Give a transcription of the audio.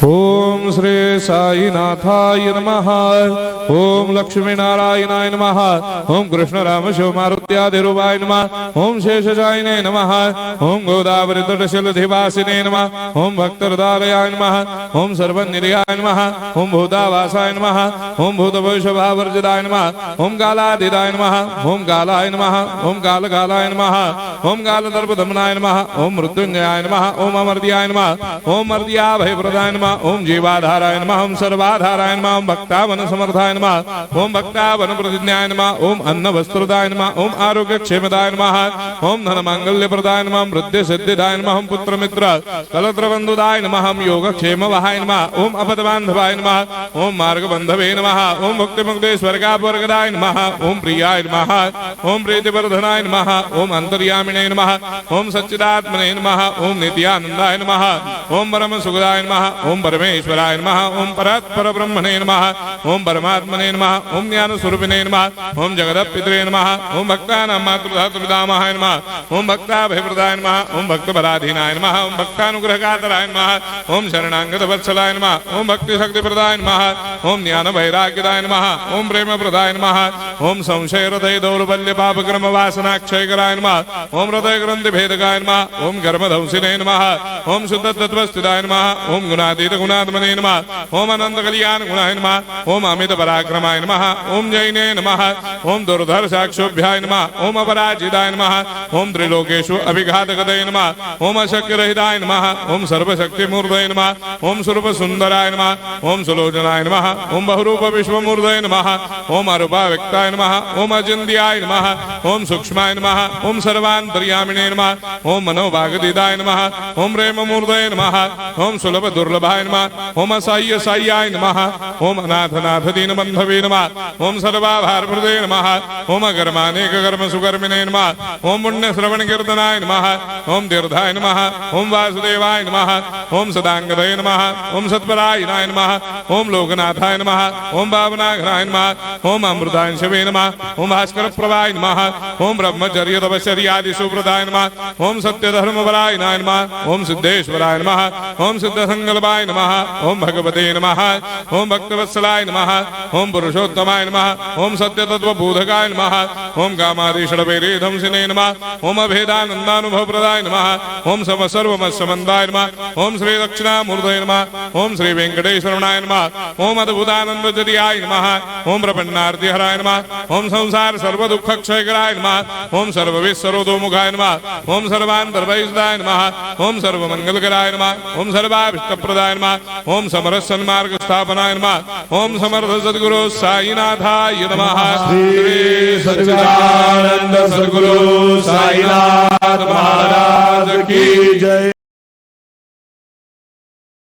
ओम श्री साईनाथाय नमः। ओम लक्ष्मी नारायणाय नमः। ओम कृष्ण राम शिव मारुत्यादिरूपाय नमः। ओम शेषशायिने नमः। ओम गोदावरी तटशिलधिवासिने नमः। ओम भक्तहृदयाय नमः। ओम सर्वनिलयाय नमः। ओम भूतावासाय नमः। ओम भूतभविष्यभावर्जिताय नमः। ओम कालातीताय नमः। ओम कालाय नमः। ओम कालकालाय नमः। ओम कालदर्पदमनाय नमः। ओम मृत्युंजयाय नमः। ओम अमर्त्याय नमः। ओम मर्त्याभयप्रदाय नमः। ओम जीवाधाराय नमः। ओम सर्वाधाराय नमः। ओम भक्तावन समर्थाय नमः। ओम भक्तावन प्रतिज्ञाय नमः। ओम अन्न वस्त्रदाय नमः। ओम आरोग्य क्षेमदाय नमः। ओम धन मांगल्य प्रदाय नमः। वृद्धि सिद्धिदाय नमः। ओम पुत्र मित्र कलत्र बंधुदाय नमः। ओम योग क्षेम वहाय नमः। ओम अपद बांधवाय नमः। ओम मार्ग बंधवे नमः। ओम भक्ति मुक्ति स्वर्गापवर्गदाय नमः। ओम प्रियाय नमः। ओम प्रीतिवर्धनाय नमः। ओम अंतर्यामिने नमः। ओम सच्चिदात्मने नमः। ओम नित्यानंदाय नमः। ओम परम सुखदाय नमः। ओम परमेश्वराय नमः। ओम परात्पर ब्रह्मणे नमः। ओम परमात्मने नमः। ओम ज्ञान स्वरूपिणे नमः। ओम जगदपितरे नमः। ओम भक्तानां मातृधातुर्धामाय नमः। ओम भक्ताभयप्रदाय नमः। ओम भक्तपराधीनाय नमः। ओम भक्तानुग्रहकातराय नमः। ओम शरणागतवत्सलाय नमः। ओम भक्तिशक्तिप्रदाय नमः। ओम ज्ञान वैराग्यदाय नमः। ओम प्रेमप्रदाय नमः। ओम संशय हृदय दौर्बल्य पापक्रम वासनाक्षयकराय नमः। ओम हृदय ग्रंथि भेदकाय नमः। ओम कर्मधंसिने नमः। ओम शुद्ध तत्वस्थिताय नमः। ओम गुणातीत गुणात्मने नमः। ओम अनंत कल्याण गुणाय नमः। ओम अमित पराक्रमाय नमः। ओम जैने नमः। ओम दुर्धर साक्षोभ्याय नमः। ओम अपराजिताय नमः। ओम त्रिलोकेषु अभिघातगतये नमः। ओम अशक्य रहिताय नमः। ओम सर्वशक्ति मूर्धये नमः। ओम स्वरूप सुंदराय नमः। ओम सुलोचनाय नमः। ओम बहुरूप विश्वमूर्धये नमः। ओम अरूपा व्यक्ताय नमः। ओम अचिन्त्याय नमः। ओम सूक्ष्माय नमः। ओम सर्वान्तर्यामिणे नमः। ओम मनोभागदिदाय नमः। ओम प्रेम मूर्धये नमः। ओम सुलभ दुर्लभाय नमः। ओम असाह्य साह्याय नमः। ओम अनाथनाथ दीन बंधवे नमः। ओम सर्वाभारप्रदे नमः। ओम अकर्मानेक कर्म सुकर्मिणे नमः। ओम पुण्य श्रवण कीर्तनाय नमः। ओम तीर्थाय नमः। ओम वासुदेवाय नमः। ओम सदांगदये नमः। ओम सत्परायणाय नमः। ओम लोकनाथाय नमः। ओम भावनाघ्नाय नमः। ओम अमृतांशवे नमः। ओम भास्कर प्रभाय नमः। ओम ब्रह्मचर्य तपश्चर्यादि सुप्रदाय नमः। ओम सत्य धर्म बलायनाय नमः। ओम सिद्धेश्वराय नमः। ओम सिद्ध संकल्पाय नमः। ओम भगवते नमः। ओम भक्तवत्सलाय नमः। ओम पुरुषोत्तमाय नमः। ओम सत्य तत्व बोधकाय नमः। ओम कामादिषडवैरे धंसिने नमः। ओम अभेदानंदानुभव प्रदाय नमः। ओम सम सर्वमस्समन्दाय नमः। ओम श्री दक्षिणामूर्धये नमः। ओम श्री वेंकटेश्वरनाय नमः। ओम अद्भुतानंदजरियाय नमः। ओम प्रपन्नार्तिहराय नमः। ओम संसार सर्व दुख क्षयकराय नमः। ओम सर्वविश्वरोधोमुखाय नमः। ओम सर्वान्तर्वैसदाय नमः। ओम सर्वमंगलकराय नमः। ओम सर्वाभिष्टप्रदाय नमः। ओम समरस सन्मार्ग स्थापनाय नमः। ओम समर्थ सद्गुरु साईनाथाय नमः। श्री सच्चिदानंद सद्गुरु साईनाथ